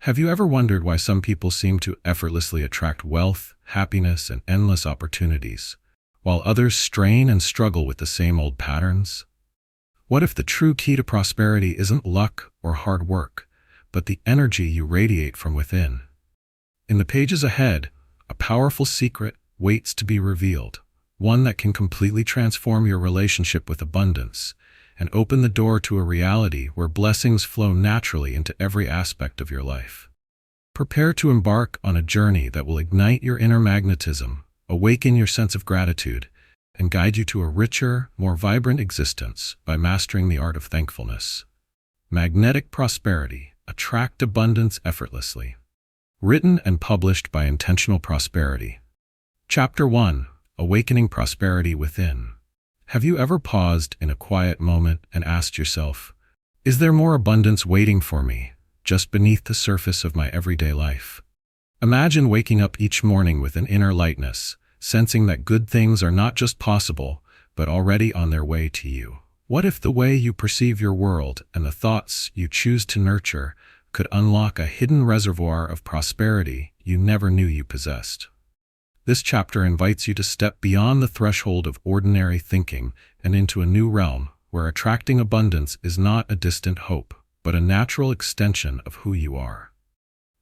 Have you ever wondered why some people seem to effortlessly attract wealth, happiness, and endless opportunities, while others strain and struggle with the same old patterns? What if the true key to prosperity isn't luck or hard work, but the energy you radiate from within? In the pages ahead, a powerful secret waits to be revealed, one that can completely transform your relationship with abundance and open the door to a reality where blessings flow naturally into every aspect of your life. Prepare to embark on a journey that will ignite your inner magnetism, awaken your sense of gratitude, and guide you to a richer, more vibrant existence by mastering the art of thankfulness. Magnetic Prosperity. Attract abundance effortlessly. Written and published by Intentional Prosperity. Chapter 1. Awakening Prosperity Within. Have you ever paused in a quiet moment and asked yourself, is there more abundance waiting for me, just beneath the surface of my everyday life? Imagine waking up each morning with an inner lightness, sensing that good things are not just possible, but already on their way to you. What if the way you perceive your world and the thoughts you choose to nurture could unlock a hidden reservoir of prosperity you never knew you possessed? This chapter invites you to step beyond the threshold of ordinary thinking and into a new realm where attracting abundance is not a distant hope, but a natural extension of who you are.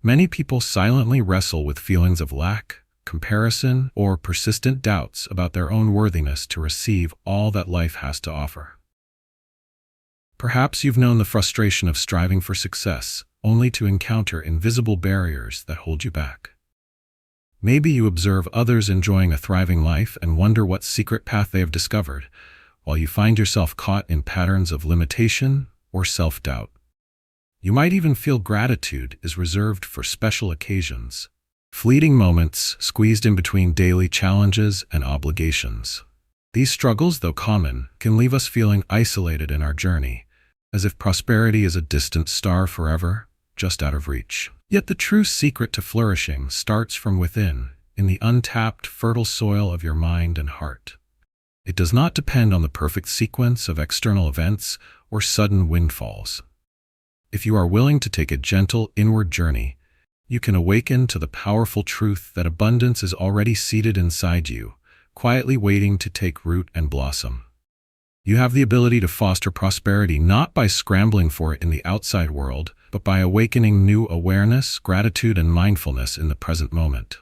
Many people silently wrestle with feelings of lack, comparison, or persistent doubts about their own worthiness to receive all that life has to offer. Perhaps you've known the frustration of striving for success, only to encounter invisible barriers that hold you back. Maybe you observe others enjoying a thriving life and wonder what secret path they have discovered, while you find yourself caught in patterns of limitation or self-doubt. You might even feel gratitude is reserved for special occasions, fleeting moments squeezed in between daily challenges and obligations. These struggles, though common, can leave us feeling isolated in our journey, as if prosperity is a distant star forever, just out of reach. Yet the true secret to flourishing starts from within, in the untapped, fertile soil of your mind and heart. It does not depend on the perfect sequence of external events or sudden windfalls. If you are willing to take a gentle inward journey, you can awaken to the powerful truth that abundance is already seated inside you, quietly waiting to take root and blossom. You have the ability to foster prosperity not by scrambling for it in the outside world, but by awakening new awareness, gratitude, and mindfulness in the present moment.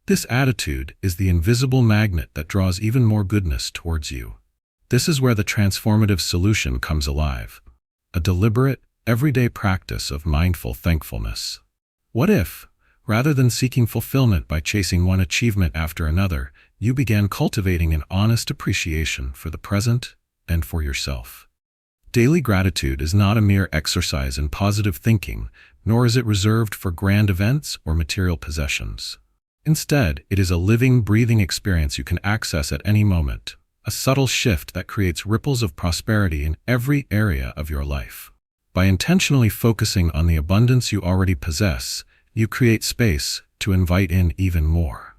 This attitude is the invisible magnet that draws even more goodness towards you. This is where the transformative solution comes alive, a deliberate, everyday practice of mindful thankfulness. What if, rather than seeking fulfillment by chasing one achievement after another, you began cultivating an honest appreciation for the present and for yourself? Daily gratitude is not a mere exercise in positive thinking, nor is it reserved for grand events or material possessions. Instead, it is a living, breathing experience you can access at any moment, a subtle shift that creates ripples of prosperity in every area of your life. By intentionally focusing on the abundance you already possess, you create space to invite in even more.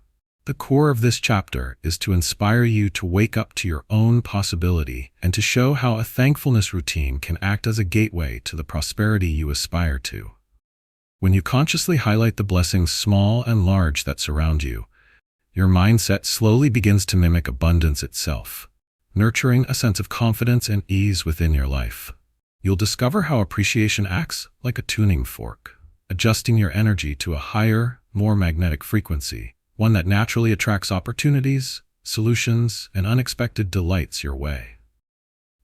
The core of this chapter is to inspire you to wake up to your own possibility and to show how a thankfulness routine can act as a gateway to the prosperity you aspire to. When you consciously highlight the blessings small and large that surround you, your mindset slowly begins to mimic abundance itself, nurturing a sense of confidence and ease within your life. You'll discover how appreciation acts like a tuning fork, adjusting your energy to a higher, more magnetic frequency, one that naturally attracts opportunities, solutions, and unexpected delights your way.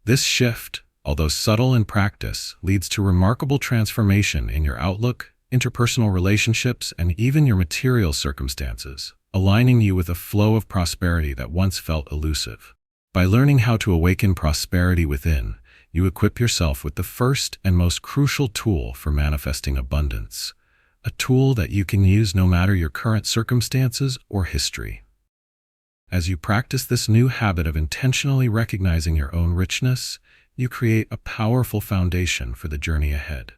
This shift, although subtle in practice, leads to remarkable transformation in your outlook, interpersonal relationships, and even your material circumstances, aligning you with a flow of prosperity that once felt elusive. By learning how to awaken prosperity within, you equip yourself with the first and most crucial tool for manifesting abundance, a tool that you can use no matter your current circumstances or history. As you practice this new habit of intentionally recognizing your own richness, you create a powerful foundation for the journey ahead.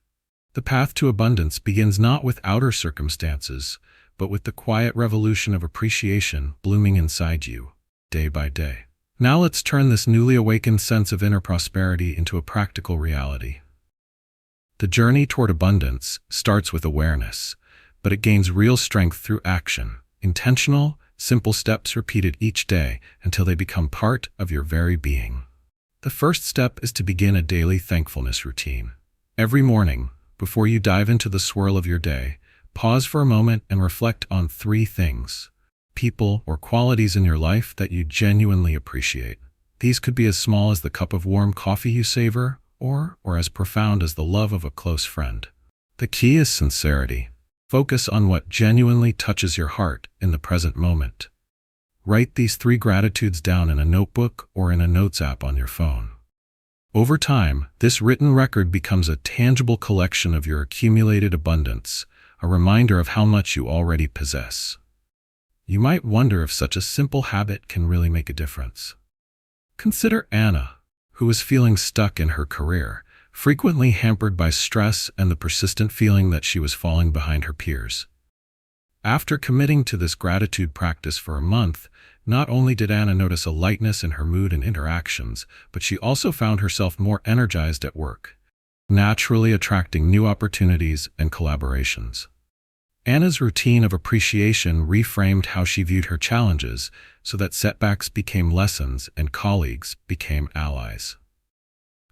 The path to abundance begins not with outer circumstances, but with the quiet revolution of appreciation blooming inside you, day by day. Now let's turn this newly awakened sense of inner prosperity into a practical reality. The journey toward abundance starts with awareness, but it gains real strength through action, intentional, simple steps repeated each day until they become part of your very being. The first step is to begin a daily thankfulness routine. Every morning, before you dive into the swirl of your day, pause for a moment and reflect on 3 things, people or qualities in your life that you genuinely appreciate. These could be as small as the cup of warm coffee you savor, or as profound as the love of a close friend. The key is sincerity. Focus on what genuinely touches your heart in the present moment. Write these 3 gratitudes down in a notebook or in a notes app on your phone. Over time, this written record becomes a tangible collection of your accumulated abundance, a reminder of how much you already possess. You might wonder if such a simple habit can really make a difference. Consider Anna, who was feeling stuck in her career, frequently hampered by stress and the persistent feeling that she was falling behind her peers. After committing to this gratitude practice for a month, not only did Anna notice a lightness in her mood and interactions, but she also found herself more energized at work, naturally attracting new opportunities and collaborations. Anna's routine of appreciation reframed how she viewed her challenges so that setbacks became lessons and colleagues became allies.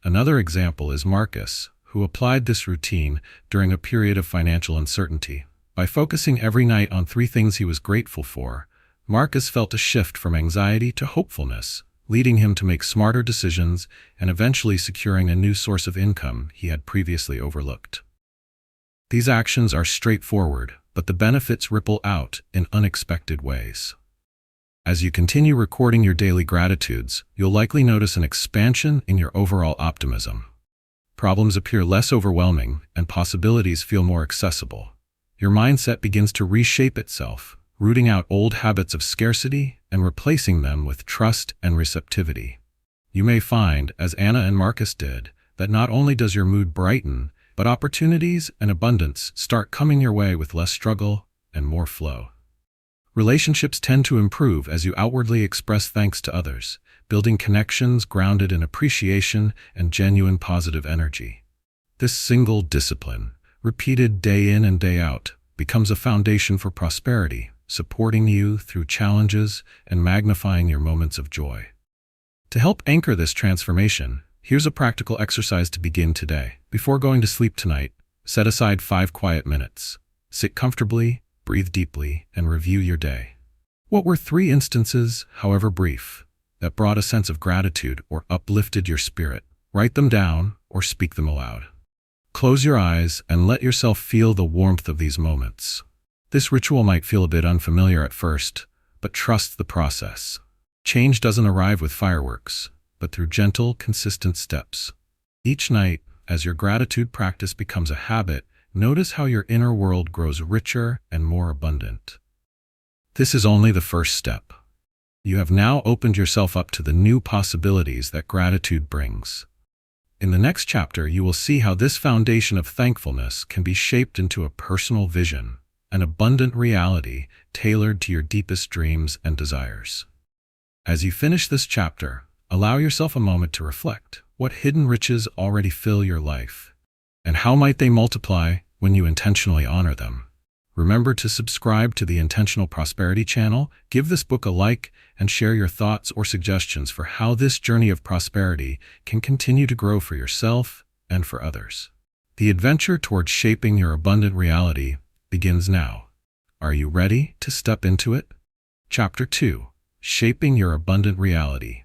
Another example is Marcus, who applied this routine during a period of financial uncertainty. By focusing every night on 3 things he was grateful for, Marcus felt a shift from anxiety to hopefulness, leading him to make smarter decisions and eventually securing a new source of income he had previously overlooked. These actions are straightforward, but the benefits ripple out in unexpected ways. As you continue recording your daily gratitudes, you'll likely notice an expansion in your overall optimism. Problems appear less overwhelming and possibilities feel more accessible. Your mindset begins to reshape itself, rooting out old habits of scarcity and replacing them with trust and receptivity. You may find, as Anna and Marcus did, that not only does your mood brighten, but opportunities and abundance start coming your way with less struggle and more flow. Relationships tend to improve as you outwardly express thanks to others, building connections grounded in appreciation and genuine positive energy. This single discipline, repeated day in and day out, becomes a foundation for prosperity, supporting you through challenges and magnifying your moments of joy. To help anchor this transformation, here's a practical exercise to begin today. Before going to sleep tonight, set aside 5 quiet minutes. Sit comfortably, breathe deeply, and review your day. What were 3 instances, however brief, that brought a sense of gratitude or uplifted your spirit? Write them down or speak them aloud. Close your eyes and let yourself feel the warmth of these moments. This ritual might feel a bit unfamiliar at first, but trust the process. Change doesn't arrive with fireworks, but through gentle, consistent steps. Each night, as your gratitude practice becomes a habit, notice how your inner world grows richer and more abundant. This is only the first step. You have now opened yourself up to the new possibilities that gratitude brings. In the next chapter, you will see how this foundation of thankfulness can be shaped into a personal vision, an abundant reality tailored to your deepest dreams and desires. As you finish this chapter, allow yourself a moment to reflect. What hidden riches already fill your life? And how might they multiply when you intentionally honor them? Remember to subscribe to the Intentional Prosperity channel, give this book a like, and share your thoughts or suggestions for how this journey of prosperity can continue to grow for yourself and for others. The adventure towards shaping your abundant reality begins now. Are you ready to step into it? Chapter 2: Shaping Your Abundant Reality.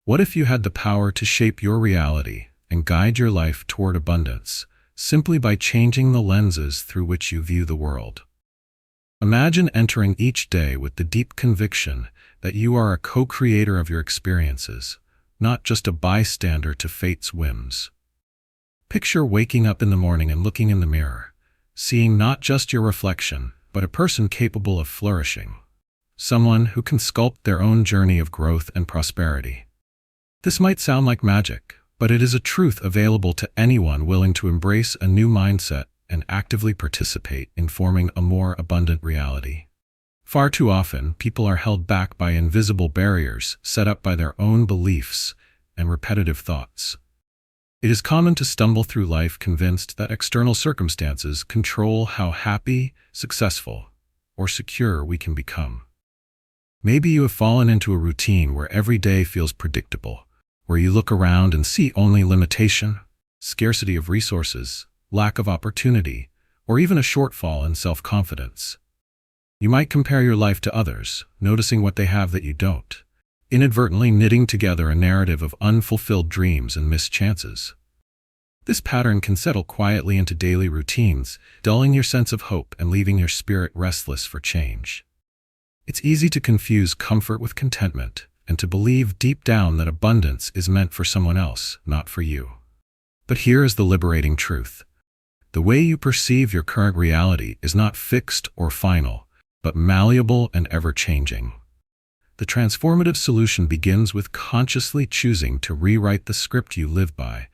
What if you had the power to shape your reality and guide your life toward abundance, simply by changing the lenses through which you view the world? Imagine entering each day with the deep conviction that you are a co-creator of your experiences, not just a bystander to fate's whims. Picture waking up in the morning and looking in the mirror, seeing not just your reflection, but a person capable of flourishing, someone who can sculpt their own journey of growth and prosperity. This might sound like magic, but it is a truth available to anyone willing to embrace a new mindset and actively participate in forming a more abundant reality. Far too often, people are held back by invisible barriers set up by their own beliefs and repetitive thoughts. It is common to stumble through life convinced that external circumstances control how happy, successful, or secure we can become. Maybe you have fallen into a routine where every day feels predictable, where you look around and see only limitation, scarcity of resources, lack of opportunity, or even a shortfall in self-confidence. You might compare your life to others, noticing what they have that you don't, inadvertently knitting together a narrative of unfulfilled dreams and missed chances. This pattern can settle quietly into daily routines, dulling your sense of hope and leaving your spirit restless for change. It's easy to confuse comfort with contentment, and to believe deep down that abundance is meant for someone else, not for you. But here is the liberating truth. The way you perceive your current reality is not fixed or final, but malleable and ever-changing. The transformative solution begins with consciously choosing to rewrite the script you live by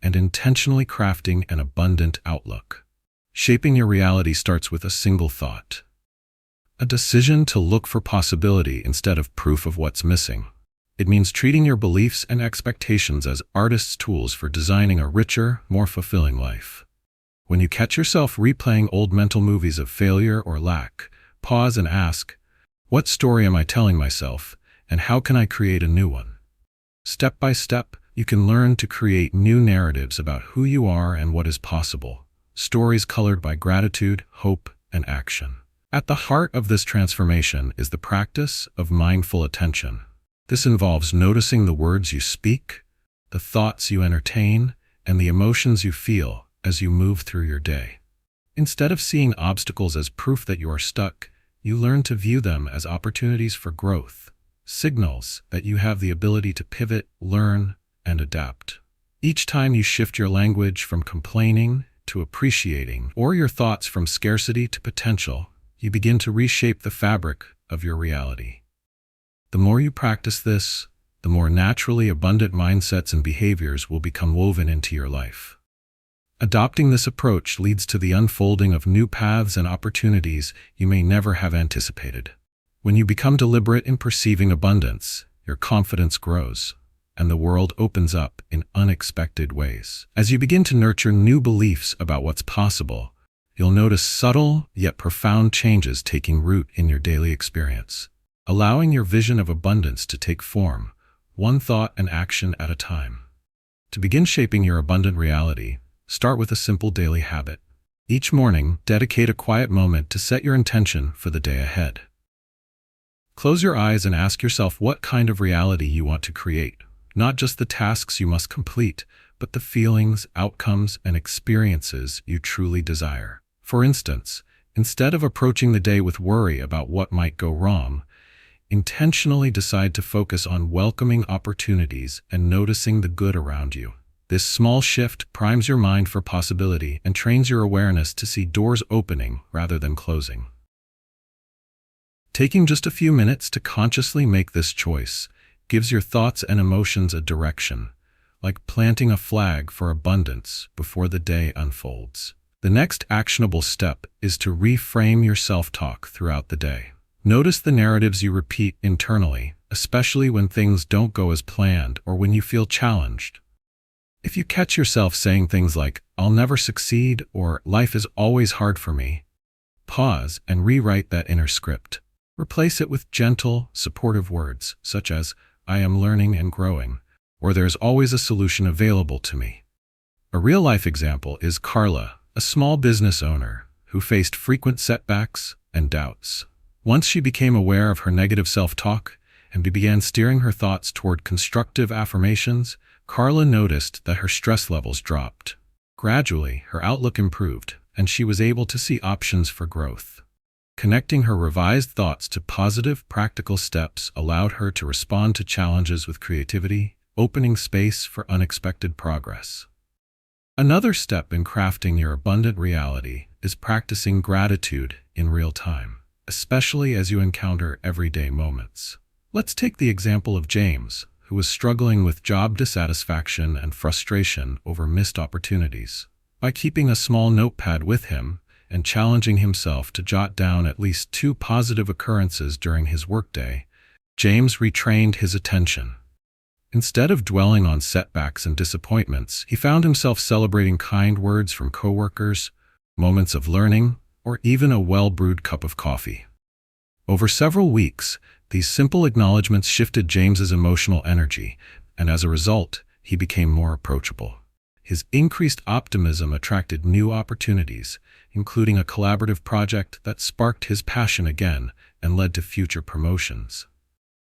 and intentionally crafting an abundant outlook. Shaping your reality starts with a single thought. A decision to look for possibility instead of proof of what's missing. It means treating your beliefs and expectations as artists' tools for designing a richer, more fulfilling life. When you catch yourself replaying old mental movies of failure or lack, pause and ask, what story am I telling myself, and how can I create a new one? Step by step, you can learn to create new narratives about who you are and what is possible, stories colored by gratitude, hope, and action. At the heart of this transformation is the practice of mindful attention. This involves noticing the words you speak, the thoughts you entertain, and the emotions you feel as you move through your day. Instead of seeing obstacles as proof that you are stuck, you learn to view them as opportunities for growth, signals that you have the ability to pivot, learn, and adapt. Each time you shift your language from complaining to appreciating, or your thoughts from scarcity to potential, you begin to reshape the fabric of your reality. The more you practice this, the more naturally abundant mindsets and behaviors will become woven into your life. Adopting this approach leads to the unfolding of new paths and opportunities you may never have anticipated. When you become deliberate in perceiving abundance, your confidence grows, and the world opens up in unexpected ways. As you begin to nurture new beliefs about what's possible, you'll notice subtle yet profound changes taking root in your daily experience, allowing your vision of abundance to take form, one thought and action at a time. To begin shaping your abundant reality, start with a simple daily habit. Each morning, dedicate a quiet moment to set your intention for the day ahead. Close your eyes and ask yourself what kind of reality you want to create, not just the tasks you must complete, but the feelings, outcomes, and experiences you truly desire. For instance, instead of approaching the day with worry about what might go wrong, intentionally decide to focus on welcoming opportunities and noticing the good around you. This small shift primes your mind for possibility and trains your awareness to see doors opening rather than closing. Taking just a few minutes to consciously make this choice gives your thoughts and emotions a direction, like planting a flag for abundance before the day unfolds. The next actionable step is to reframe your self-talk throughout the day. Notice the narratives you repeat internally, especially when things don't go as planned or when you feel challenged. If you catch yourself saying things like, "I'll never succeed," or "life is always hard for me," pause and rewrite that inner script. Replace it with gentle, supportive words, such as, "I am learning and growing," or "there's always a solution available to me." A real-life example is Carla, a small business owner who faced frequent setbacks and doubts. Once she became aware of her negative self-talk and began steering her thoughts toward constructive affirmations, Carla noticed that her stress levels dropped. Gradually, her outlook improved, and she was able to see options for growth. Connecting her revised thoughts to positive, practical steps allowed her to respond to challenges with creativity, opening space for unexpected progress. Another step in crafting your abundant reality is practicing gratitude in real time, especially as you encounter everyday moments. Let's take the example of James, who was struggling with job dissatisfaction and frustration over missed opportunities. By keeping a small notepad with him and challenging himself to jot down at least 2 positive occurrences during his workday, James retrained his attention. Instead of dwelling on setbacks and disappointments, he found himself celebrating kind words from coworkers, moments of learning, or even a well-brewed cup of coffee. Over several weeks, these simple acknowledgments shifted James's emotional energy, and as a result, he became more approachable. His increased optimism attracted new opportunities, including a collaborative project that sparked his passion again and led to future promotions.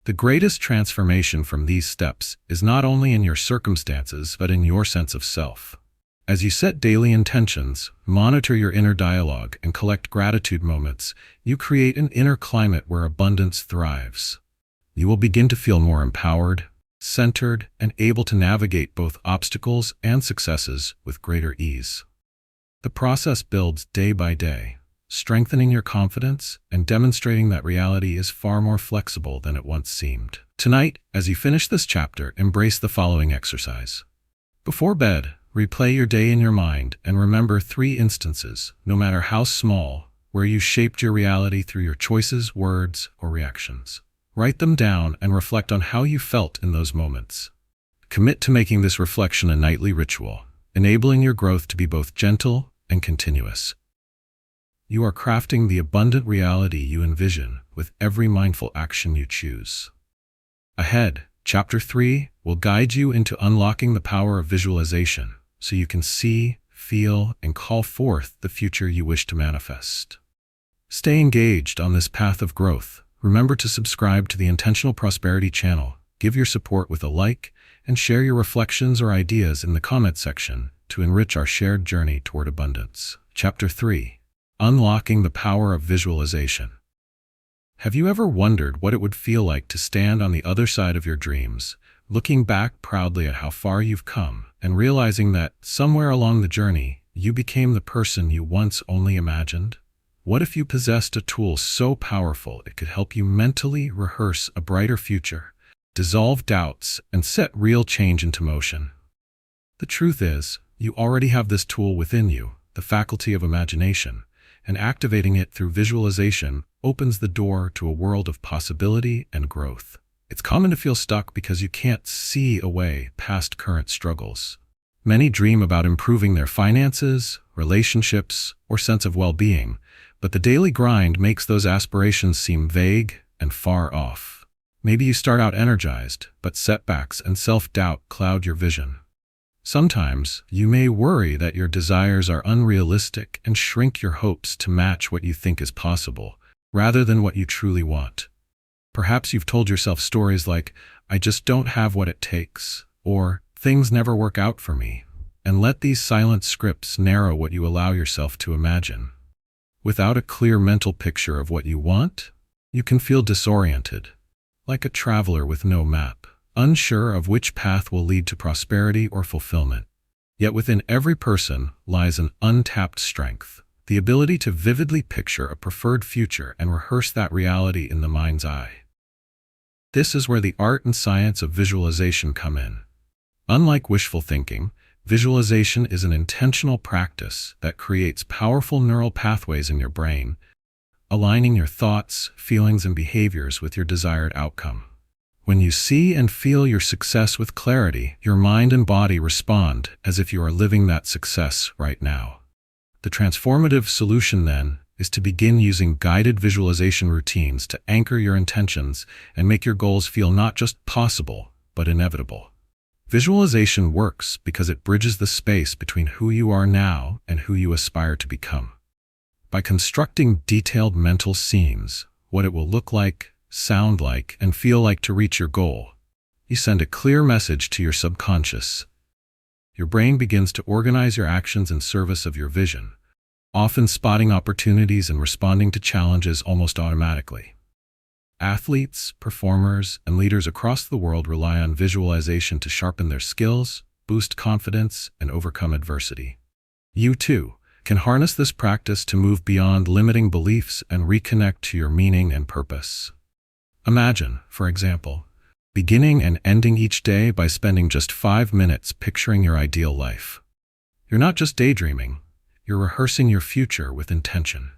The greatest transformation from these steps is not only in your circumstances but in your sense of self. As you set daily intentions, monitor your inner dialogue, and collect gratitude moments, you create an inner climate where abundance thrives. You will begin to feel more empowered, centered, and able to navigate both obstacles and successes with greater ease. The process builds day by day, strengthening your confidence and demonstrating that reality is far more flexible than it once seemed. Tonight, as you finish this chapter, embrace the following exercise. Before bed, replay your day in your mind and remember 3 instances, no matter how small, where you shaped your reality through your choices, words, or reactions. Write them down and reflect on how you felt in those moments. Commit to making this reflection a nightly ritual, enabling your growth to be both gentle and continuous. You are crafting the abundant reality you envision with every mindful action you choose. Ahead, Chapter 3 will guide you into unlocking the power of visualization so you can see, feel, and call forth the future you wish to manifest. Stay engaged on this path of growth. Remember to subscribe to the Intentional Prosperity channel, give your support with a like, and share your reflections or ideas in the comment section to enrich our shared journey toward abundance. Chapter 3: Unlocking the Power of Visualization. Have you ever wondered what it would feel like to stand on the other side of your dreams, looking back proudly at how far you've come, and realizing that, somewhere along the journey, you became the person you once only imagined? What if you possessed a tool so powerful it could help you mentally rehearse a brighter future, dissolve doubts, and set real change into motion? The truth is, you already have this tool within you, the faculty of imagination, and activating it through visualization opens the door to a world of possibility and growth. It's common to feel stuck because you can't see a way past current struggles. Many dream about improving their finances, relationships, or sense of well-being, but the daily grind makes those aspirations seem vague and far off. Maybe you start out energized, but setbacks and self-doubt cloud your vision. Sometimes, you may worry that your desires are unrealistic and shrink your hopes to match what you think is possible, rather than what you truly want. Perhaps you've told yourself stories like, "I just don't have what it takes," or "things never work out for me," and let these silent scripts narrow what you allow yourself to imagine. Without a clear mental picture of what you want, you can feel disoriented, like a traveler with no map, unsure of which path will lead to prosperity or fulfillment. Yet within every person lies an untapped strength, the ability to vividly picture a preferred future and rehearse that reality in the mind's eye. This is where the art and science of visualization come in. Unlike wishful thinking, visualization is an intentional practice that creates powerful neural pathways in your brain, aligning your thoughts, feelings, and behaviors with your desired outcome. When you see and feel your success with clarity, your mind and body respond as if you are living that success right now. The transformative solution, then, is to begin using guided visualization routines to anchor your intentions and make your goals feel not just possible, but inevitable. Visualization works because it bridges the space between who you are now and who you aspire to become. By constructing detailed mental scenes, what it will look like, sound like, and feel like to reach your goal, you send a clear message to your subconscious. Your brain begins to organize your actions in service of your vision, often spotting opportunities and responding to challenges almost automatically. Athletes, performers, and leaders across the world rely on visualization to sharpen their skills, boost confidence, and overcome adversity. You, too, can harness this practice to move beyond limiting beliefs and reconnect to your meaning and purpose. Imagine, for example, beginning and ending each day by spending just 5 minutes picturing your ideal life. You're not just daydreaming, you're rehearsing your future with intention.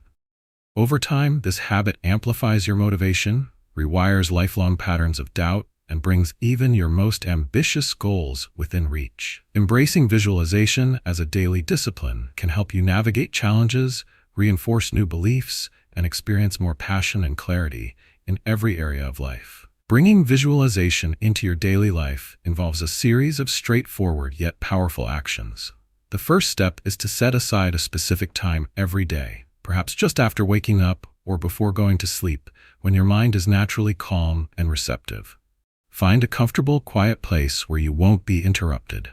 Over time, this habit amplifies your motivation, rewires lifelong patterns of doubt, and brings even your most ambitious goals within reach. Embracing visualization as a daily discipline can help you navigate challenges, reinforce new beliefs, and experience more passion and clarity in every area of life. Bringing visualization into your daily life involves a series of straightforward yet powerful actions. The first step is to set aside a specific time every day, perhaps just after waking up or before going to sleep, when your mind is naturally calm and receptive. Find a comfortable, quiet place where you won't be interrupted.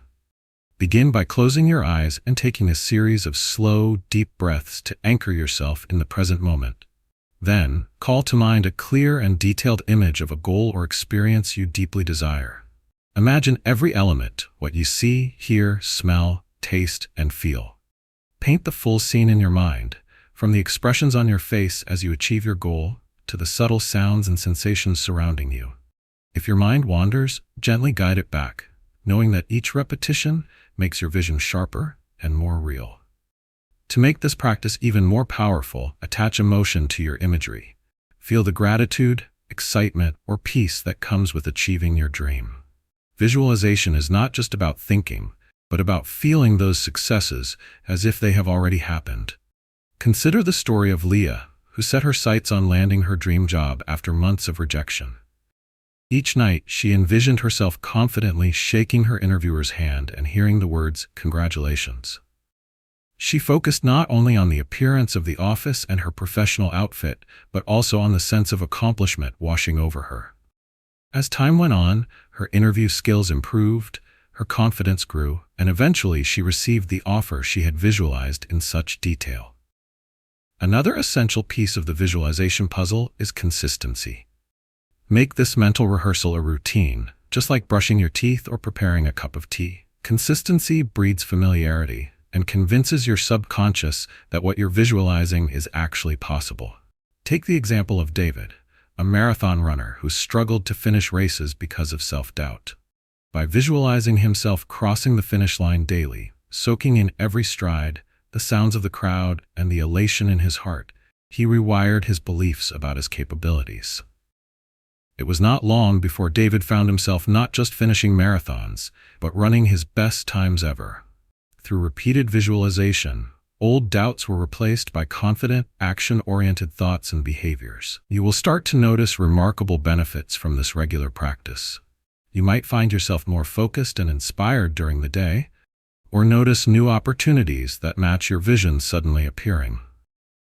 Begin by closing your eyes and taking a series of slow, deep breaths to anchor yourself in the present moment. Then, call to mind a clear and detailed image of a goal or experience you deeply desire. Imagine every element, what you see, hear, smell, taste, and feel. Paint the full scene in your mind, from the expressions on your face as you achieve your goal to the subtle sounds and sensations surrounding you. If your mind wanders, gently guide it back, knowing that each repetition makes your vision sharper and more real. To make this practice even more powerful, attach emotion to your imagery. Feel the gratitude, excitement, or peace that comes with achieving your dream. Visualization is not just about thinking, but about feeling those successes as if they have already happened. Consider the story of Leah, who set her sights on landing her dream job after months of rejection. Each night, she envisioned herself confidently shaking her interviewer's hand and hearing the words, "Congratulations." She focused not only on the appearance of the office and her professional outfit, but also on the sense of accomplishment washing over her. As time went on, her interview skills improved, her confidence grew, and eventually she received the offer she had visualized in such detail. Another essential piece of the visualization puzzle is consistency. Make this mental rehearsal a routine, just like brushing your teeth or preparing a cup of tea. Consistency breeds familiarity and convinces your subconscious that what you're visualizing is actually possible. Take the example of David, a marathon runner who struggled to finish races because of self-doubt. By visualizing himself crossing the finish line daily, soaking in every stride, the sounds of the crowd, and the elation in his heart, he rewired his beliefs about his capabilities. It was not long before David found himself not just finishing marathons, but running his best times ever. Through repeated visualization, old doubts were replaced by confident, action-oriented thoughts and behaviors. You will start to notice remarkable benefits from this regular practice. You might find yourself more focused and inspired during the day, or notice new opportunities that match your vision suddenly appearing.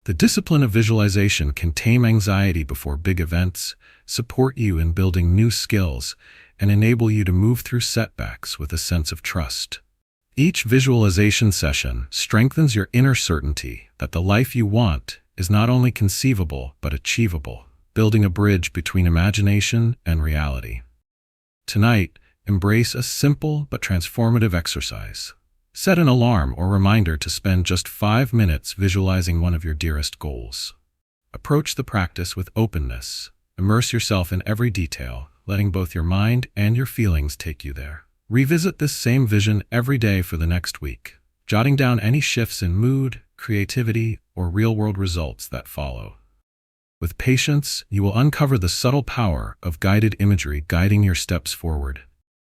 The discipline of visualization can tame anxiety before big events, support you in building new skills, and enable you to move through setbacks with a sense of trust. Each visualization session strengthens your inner certainty that the life you want is not only conceivable but achievable, building a bridge between imagination and reality. Tonight, embrace a simple but transformative exercise. Set an alarm or reminder to spend just 5 minutes visualizing one of your dearest goals. Approach the practice with openness. Immerse yourself in every detail, letting both your mind and your feelings take you there. Revisit this same vision every day for the next week, jotting down any shifts in mood, creativity, or real-world results that follow. With patience, you will uncover the subtle power of guided imagery guiding your steps forward.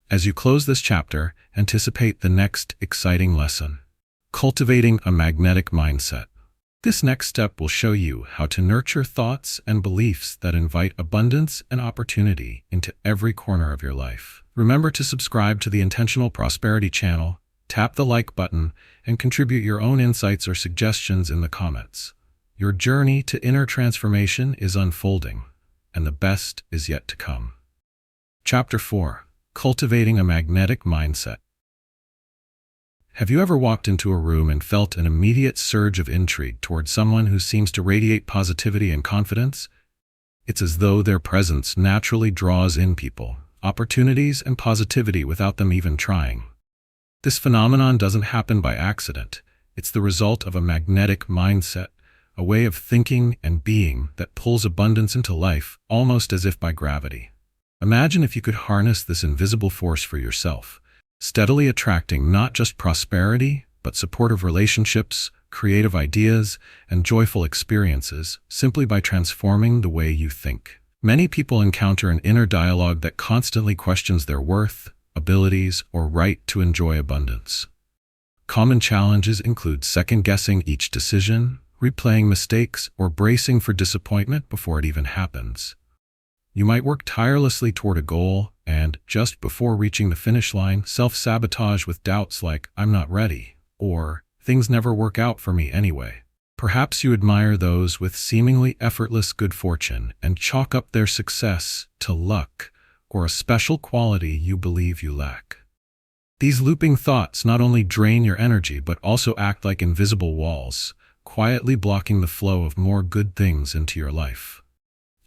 As you close this chapter, anticipate the next exciting lesson: cultivating a magnetic mindset. This next step will show you how to nurture thoughts and beliefs that invite abundance and opportunity into every corner of your life. Remember to subscribe to the Intentional Prosperity channel, tap the like button, and contribute your own insights or suggestions in the comments. Your journey to inner transformation is unfolding, and the best is yet to come. Chapter 4: Cultivating a Magnetic Mindset. Have you ever walked into a room and felt an immediate surge of intrigue toward someone who seems to radiate positivity and confidence? It's as though their presence naturally draws in people, opportunities, and positivity without them even trying. This phenomenon doesn't happen by accident. It's the result of a magnetic mindset, a way of thinking and being that pulls abundance into life almost as if by gravity. Imagine if you could harness this invisible force for yourself, steadily attracting not just prosperity, but supportive relationships, creative ideas, and joyful experiences simply by transforming the way you think. Many people encounter an inner dialogue that constantly questions their worth, abilities, or right to enjoy abundance. Common challenges include second-guessing each decision, replaying mistakes, or bracing for disappointment before it even happens. You might work tirelessly toward a goal and, just before reaching the finish line, self-sabotage with doubts like, "I'm not ready," or "things never work out for me anyway." Perhaps you admire those with seemingly effortless good fortune and chalk up their success to luck or a special quality you believe you lack. These looping thoughts not only drain your energy but also act like invisible walls, quietly blocking the flow of more good things into your life.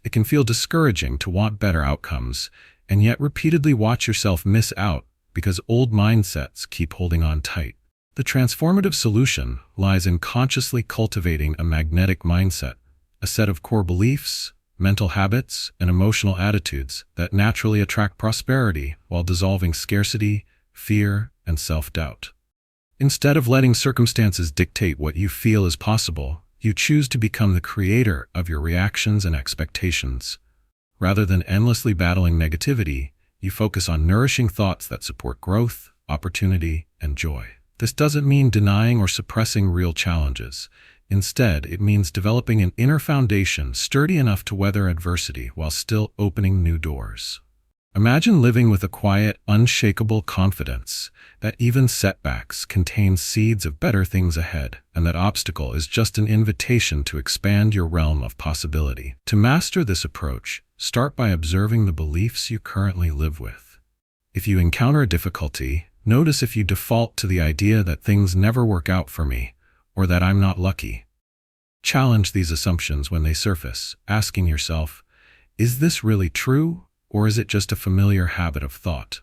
It can feel discouraging to want better outcomes and yet repeatedly watch yourself miss out because old mindsets keep holding on tight. The transformative solution lies in consciously cultivating a magnetic mindset, a set of core beliefs, mental habits, and emotional attitudes that naturally attract prosperity while dissolving scarcity, fear, and self-doubt. Instead of letting circumstances dictate what you feel is possible, you choose to become the creator of your reactions and expectations. Rather than endlessly battling negativity, you focus on nourishing thoughts that support growth, opportunity, and joy. This doesn't mean denying or suppressing real challenges. Instead, it means developing an inner foundation sturdy enough to weather adversity while still opening new doors. Imagine living with a quiet, unshakable confidence that even setbacks contain seeds of better things ahead, and that obstacle is just an invitation to expand your realm of possibility. To master this approach, start by observing the beliefs you currently live with. If you encounter a difficulty, notice if you default to the idea that things never work out for me, or that I'm not lucky. Challenge these assumptions when they surface, asking yourself, is this really true, or is it just a familiar habit of thought?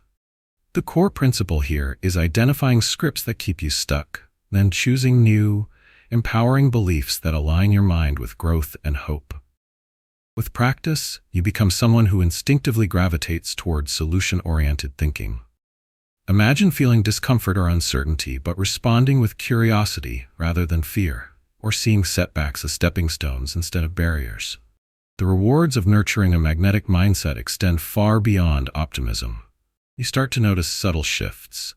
The core principle here is identifying scripts that keep you stuck, then choosing new, empowering beliefs that align your mind with growth and hope. With practice, you become someone who instinctively gravitates towards solution-oriented thinking. Imagine feeling discomfort or uncertainty but responding with curiosity rather than fear, or seeing setbacks as stepping stones instead of barriers. The rewards of nurturing a magnetic mindset extend far beyond optimism. You start to notice subtle shifts.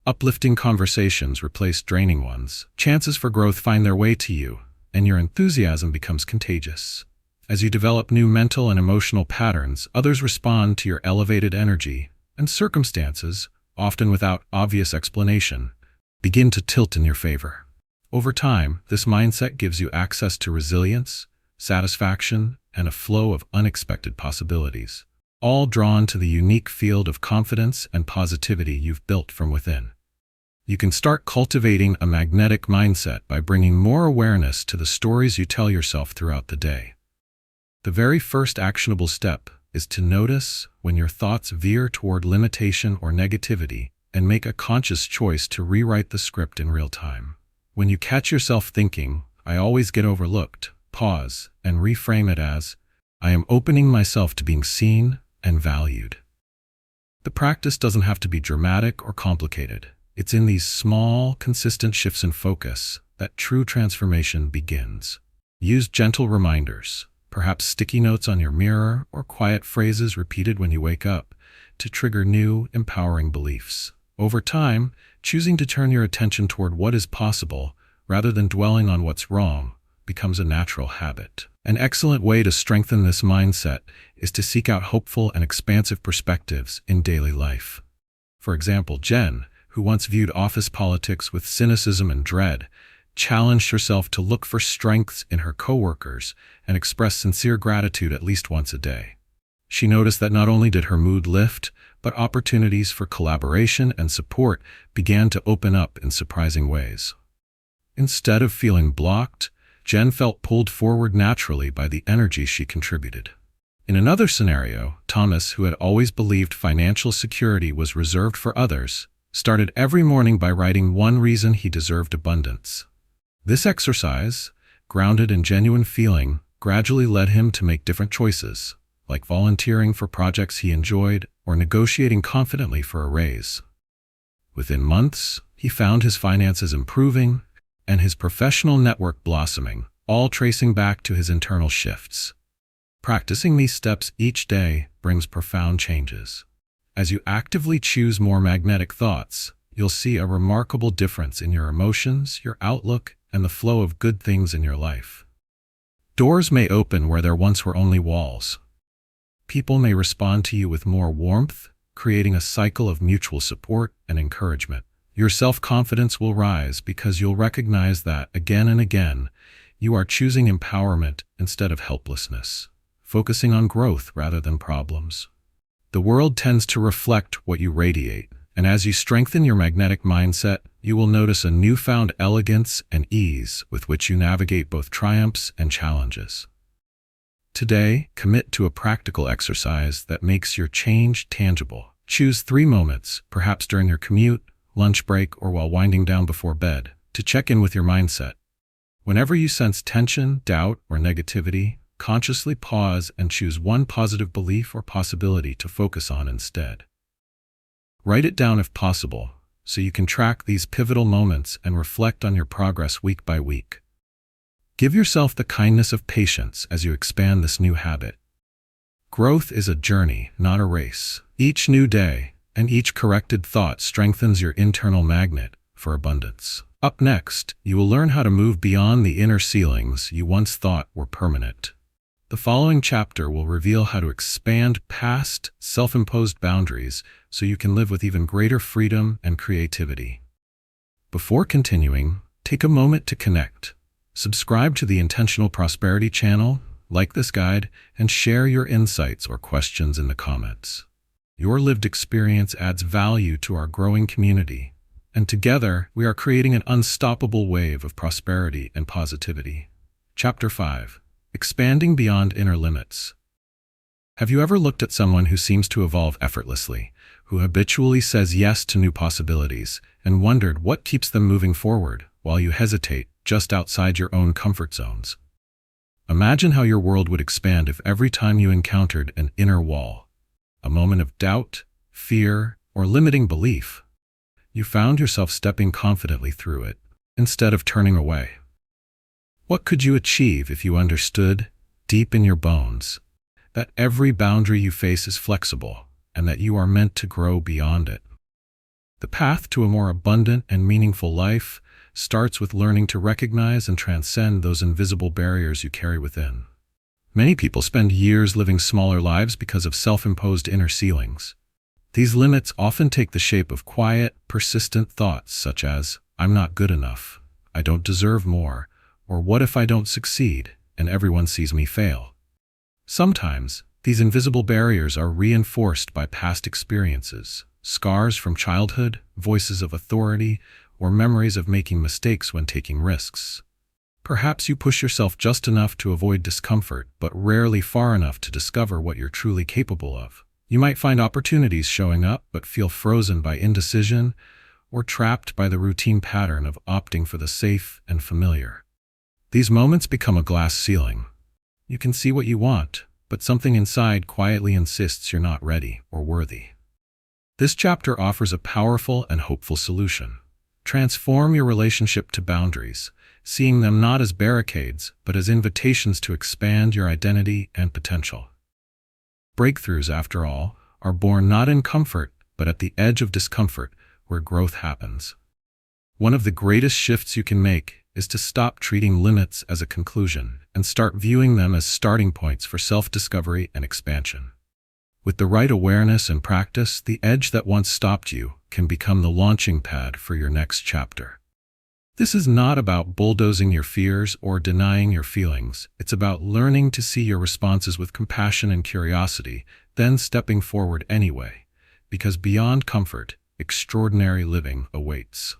Uplifting conversations replace draining ones. Chances for growth find their way to you, and your enthusiasm becomes contagious. As you develop new mental and emotional patterns, others respond to your elevated energy, and circumstances, often without obvious explanation, begin to tilt in your favor. Over time, this mindset gives you access to resilience, satisfaction, and a flow of unexpected possibilities, all drawn to the unique field of confidence and positivity you've built from within. You can start cultivating a magnetic mindset by bringing more awareness to the stories you tell yourself throughout the day. The very first actionable step is to notice when your thoughts veer toward limitation or negativity and make a conscious choice to rewrite the script in real time. When you catch yourself thinking, "I always get overlooked," pause and reframe it as, "I am opening myself to being seen and valued." The practice doesn't have to be dramatic or complicated. It's in these small, consistent shifts in focus that true transformation begins. Use gentle reminders, perhaps sticky notes on your mirror or quiet phrases repeated when you wake up, to trigger new, empowering beliefs. Over time, choosing to turn your attention toward what is possible rather than dwelling on what's wrong becomes a natural habit. An excellent way to strengthen this mindset is to seek out hopeful and expansive perspectives in daily life. For example, Jen, who once viewed office politics with cynicism and dread, challenged herself to look for strengths in her coworkers and express sincere gratitude at least once a day. She noticed that not only did her mood lift, but opportunities for collaboration and support began to open up in surprising ways. Instead of feeling blocked, Jen felt pulled forward naturally by the energy she contributed. In another scenario, Thomas, who had always believed financial security was reserved for others, started every morning by writing one reason he deserved abundance. This exercise, grounded in genuine feeling, gradually led him to make different choices, like volunteering for projects he enjoyed or negotiating confidently for a raise. Within months, he found his finances improving and his professional network blossoming, all tracing back to his internal shifts. Practicing these steps each day brings profound changes. As you actively choose more magnetic thoughts, you'll see a remarkable difference in your emotions, your outlook, and the flow of good things in your life. Doors may open where there once were only walls. People may respond to you with more warmth, creating a cycle of mutual support and encouragement. Your self-confidence will rise because you'll recognize that, again and again, you are choosing empowerment instead of helplessness, focusing on growth rather than problems. The world tends to reflect what you radiate, and as you strengthen your magnetic mindset, you will notice a newfound elegance and ease with which you navigate both triumphs and challenges. Today, commit to a practical exercise that makes your change tangible. Choose 3 moments, perhaps during your commute, lunch break, or while winding down before bed, to check in with your mindset. Whenever you sense tension, doubt, or negativity, consciously pause and choose one positive belief or possibility to focus on instead. Write it down if possible, so you can track these pivotal moments and reflect on your progress week by week. Give yourself the kindness of patience as you expand this new habit. Growth is a journey, not a race. Each new day and each corrected thought strengthens your internal magnet for abundance. Up next, you will learn how to move beyond the inner ceilings you once thought were permanent. The following chapter will reveal how to expand past self-imposed boundaries so you can live with even greater freedom and creativity. Before continuing, take a moment to connect. Subscribe to the Intentional Prosperity channel, like this guide, and share your insights or questions in the comments. Your lived experience adds value to our growing community, and together we are creating an unstoppable wave of prosperity and positivity. Chapter 5. Expanding beyond inner limits. Have you ever looked at someone who seems to evolve effortlessly, who habitually says yes to new possibilities, and wondered what keeps them moving forward while you hesitate just outside your own comfort zones? Imagine how your world would expand if every time you encountered an inner wall, a moment of doubt, fear, or limiting belief, you found yourself stepping confidently through it, instead of turning away. What could you achieve if you understood, deep in your bones, that every boundary you face is flexible and that you are meant to grow beyond it? The path to a more abundant and meaningful life starts with learning to recognize and transcend those invisible barriers you carry within. Many people spend years living smaller lives because of self-imposed inner ceilings. These limits often take the shape of quiet, persistent thoughts such as, "I'm not good enough," "I don't deserve more," or "what if I don't succeed and everyone sees me fail?" Sometimes, these invisible barriers are reinforced by past experiences, scars from childhood, voices of authority, or memories of making mistakes when taking risks. Perhaps you push yourself just enough to avoid discomfort, but rarely far enough to discover what you're truly capable of. You might find opportunities showing up, but feel frozen by indecision or trapped by the routine pattern of opting for the safe and familiar. These moments become a glass ceiling. You can see what you want, but something inside quietly insists you're not ready or worthy. This chapter offers a powerful and hopeful solution. Transform your relationship to boundaries, seeing them not as barricades, but as invitations to expand your identity and potential. Breakthroughs, after all, are born not in comfort, but at the edge of discomfort, where growth happens. One of the greatest shifts you can make is to stop treating limits as a conclusion and start viewing them as starting points for self-discovery and expansion. With the right awareness and practice, the edge that once stopped you can become the launching pad for your next chapter. This is not about bulldozing your fears or denying your feelings. It's about learning to see your responses with compassion and curiosity, then stepping forward anyway, because beyond comfort, extraordinary living awaits.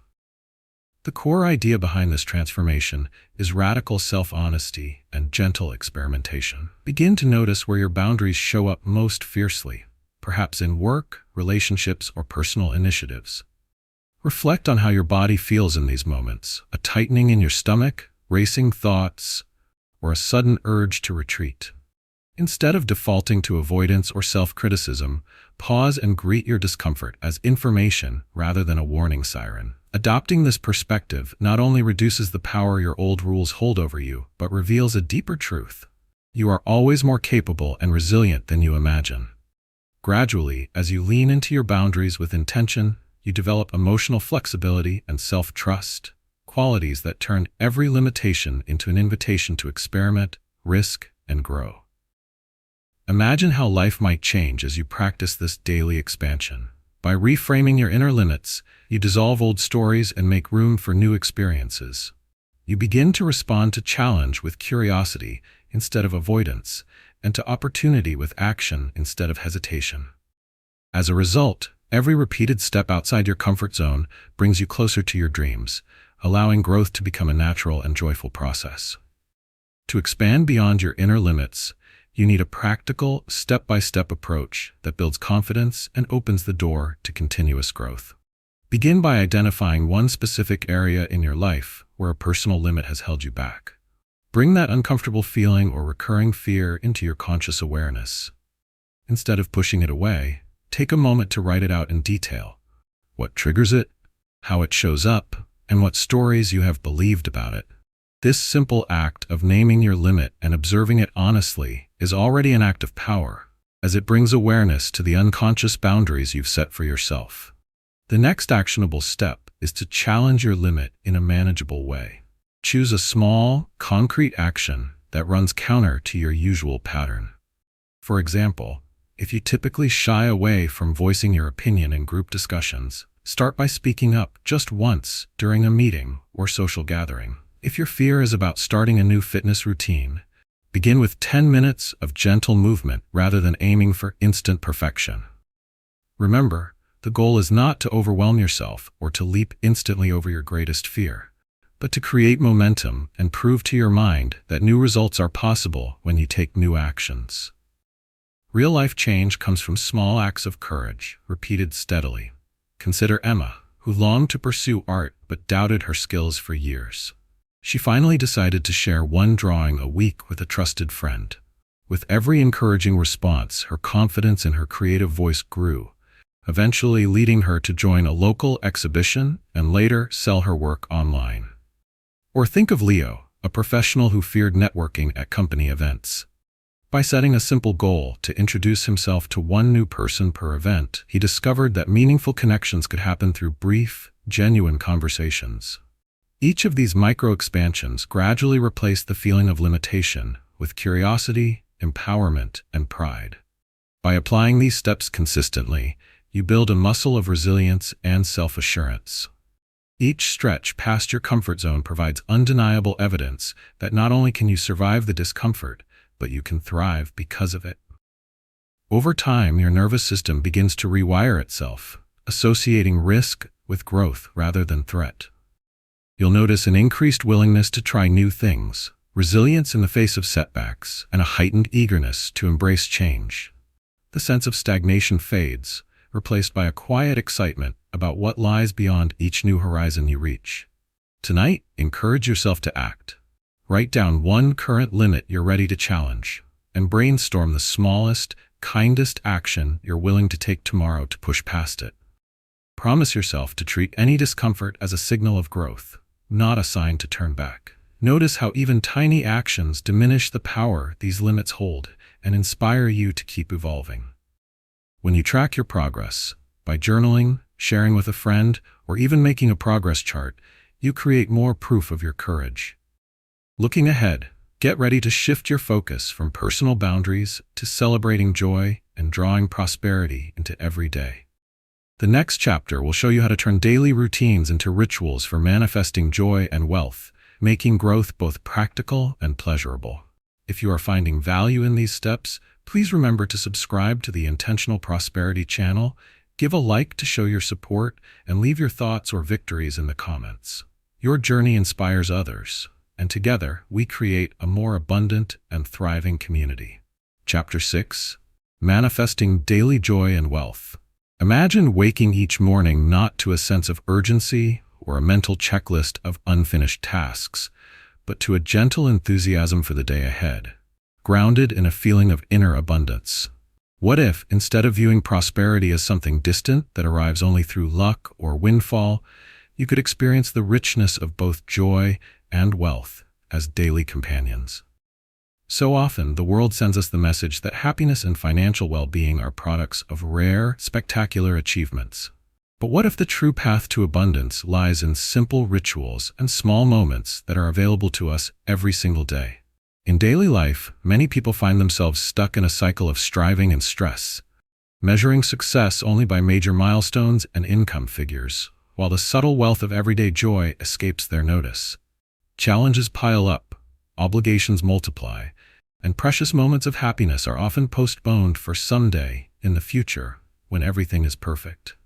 The core idea behind this transformation is radical self-honesty and gentle experimentation. Begin to notice where your boundaries show up most fiercely, perhaps in work, relationships, or personal initiatives. Reflect on how your body feels in these moments: a tightening in your stomach, racing thoughts, or a sudden urge to retreat. Instead of defaulting to avoidance or self-criticism, pause and greet your discomfort as information rather than a warning siren. Adopting this perspective not only reduces the power your old rules hold over you, but reveals a deeper truth. You are always more capable and resilient than you imagine. Gradually, as you lean into your boundaries with intention, you develop emotional flexibility and self-trust, qualities that turn every limitation into an invitation to experiment, risk, and grow. Imagine how life might change as you practice this daily expansion. By reframing your inner limits, you dissolve old stories and make room for new experiences. You begin to respond to challenge with curiosity instead of avoidance, and to opportunity with action instead of hesitation. As a result, every repeated step outside your comfort zone brings you closer to your dreams, allowing growth to become a natural and joyful process. To expand beyond your inner limits, you need a practical, step-by-step approach that builds confidence and opens the door to continuous growth. Begin by identifying one specific area in your life where a personal limit has held you back. Bring that uncomfortable feeling or recurring fear into your conscious awareness. Instead of pushing it away, take a moment to write it out in detail. What triggers it, how it shows up, and what stories you have believed about it. This simple act of naming your limit and observing it honestly is already an act of power, as it brings awareness to the unconscious boundaries you've set for yourself. The next actionable step is to challenge your limit in a manageable way. Choose a small, concrete action that runs counter to your usual pattern. For example, if you typically shy away from voicing your opinion in group discussions, start by speaking up just once during a meeting or social gathering. If your fear is about starting a new fitness routine, begin with 10 minutes of gentle movement rather than aiming for instant perfection. Remember, the goal is not to overwhelm yourself or to leap instantly over your greatest fear, but to create momentum and prove to your mind that new results are possible when you take new actions. Real-life change comes from small acts of courage, repeated steadily. Consider Emma, who longed to pursue art but doubted her skills for years. She finally decided to share one drawing a week with a trusted friend. With every encouraging response, her confidence in her creative voice grew, eventually leading her to join a local exhibition and later sell her work online. Or think of Leo, a professional who feared networking at company events. By setting a simple goal to introduce himself to one new person per event, he discovered that meaningful connections could happen through brief, genuine conversations. Each of these micro-expansions gradually replaced the feeling of limitation with curiosity, empowerment, and pride. By applying these steps consistently, you build a muscle of resilience and self-assurance. Each stretch past your comfort zone provides undeniable evidence that not only can you survive the discomfort, but you can thrive because of it. Over time, your nervous system begins to rewire itself, associating risk with growth rather than threat. You'll notice an increased willingness to try new things, resilience in the face of setbacks, and a heightened eagerness to embrace change. The sense of stagnation fades, replaced by a quiet excitement about what lies beyond each new horizon you reach. Tonight, encourage yourself to act. Write down one current limit you're ready to challenge, and brainstorm the smallest, kindest action you're willing to take tomorrow to push past it. Promise yourself to treat any discomfort as a signal of growth, not a sign to turn back. Notice how even tiny actions diminish the power these limits hold and inspire you to keep evolving. When you track your progress, by journaling, sharing with a friend, or even making a progress chart, you create more proof of your courage. Looking ahead, get ready to shift your focus from personal boundaries to celebrating joy and drawing prosperity into every day. The next chapter will show you how to turn daily routines into rituals for manifesting joy and wealth, making growth both practical and pleasurable. If you are finding value in these steps, please remember to subscribe to the Intentional Prosperity channel, give a like to show your support, and leave your thoughts or victories in the comments. Your journey inspires others, and together we create a more abundant and thriving community. Chapter 6: Manifesting Daily Joy and Wealth. Imagine waking each morning not to a sense of urgency or a mental checklist of unfinished tasks, but to a gentle enthusiasm for the day ahead, grounded in a feeling of inner abundance. What if, instead of viewing prosperity as something distant that arrives only through luck or windfall, you could experience the richness of both joy and wealth as daily companions? So often, the world sends us the message that happiness and financial well-being are products of rare, spectacular achievements. But what if the true path to abundance lies in simple rituals and small moments that are available to us every single day? In daily life, many people find themselves stuck in a cycle of striving and stress, measuring success only by major milestones and income figures, while the subtle wealth of everyday joy escapes their notice. Challenges pile up, obligations multiply, and precious moments of happiness are often postponed for someday in the future when everything is perfect.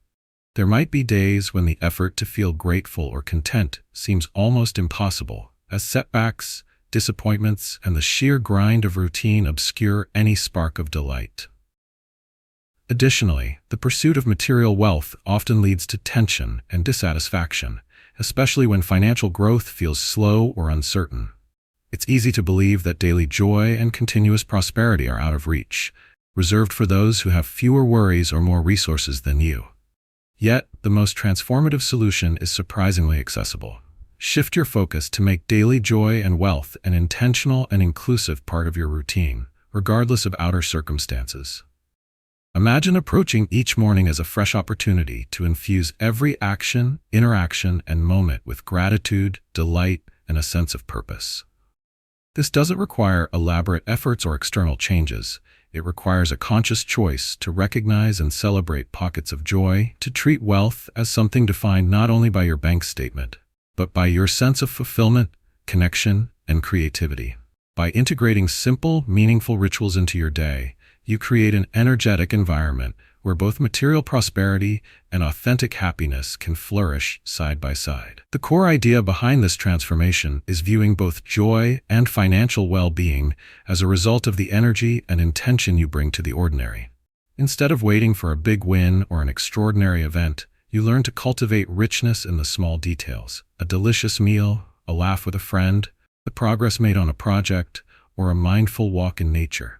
There might be days when the effort to feel grateful or content seems almost impossible, as setbacks, disappointments, and the sheer grind of routine obscure any spark of delight. Additionally, the pursuit of material wealth often leads to tension and dissatisfaction, especially when financial growth feels slow or uncertain. It's easy to believe that daily joy and continuous prosperity are out of reach, reserved for those who have fewer worries or more resources than you. Yet, the most transformative solution is surprisingly accessible. Shift your focus to make daily joy and wealth an intentional and inclusive part of your routine, regardless of outer circumstances. Imagine approaching each morning as a fresh opportunity to infuse every action, interaction, and moment with gratitude, delight, and a sense of purpose. This doesn't require elaborate efforts or external changes. It requires a conscious choice to recognize and celebrate pockets of joy, to treat wealth as something defined not only by your bank statement, but by your sense of fulfillment, connection, and creativity. By integrating simple, meaningful rituals into your day, you create an energetic environment where both material prosperity and authentic happiness can flourish side by side. The core idea behind this transformation is viewing both joy and financial well-being as a result of the energy and intention you bring to the ordinary. Instead of waiting for a big win or an extraordinary event, you learn to cultivate richness in the small details: a delicious meal, a laugh with a friend, the progress made on a project, or a mindful walk in nature.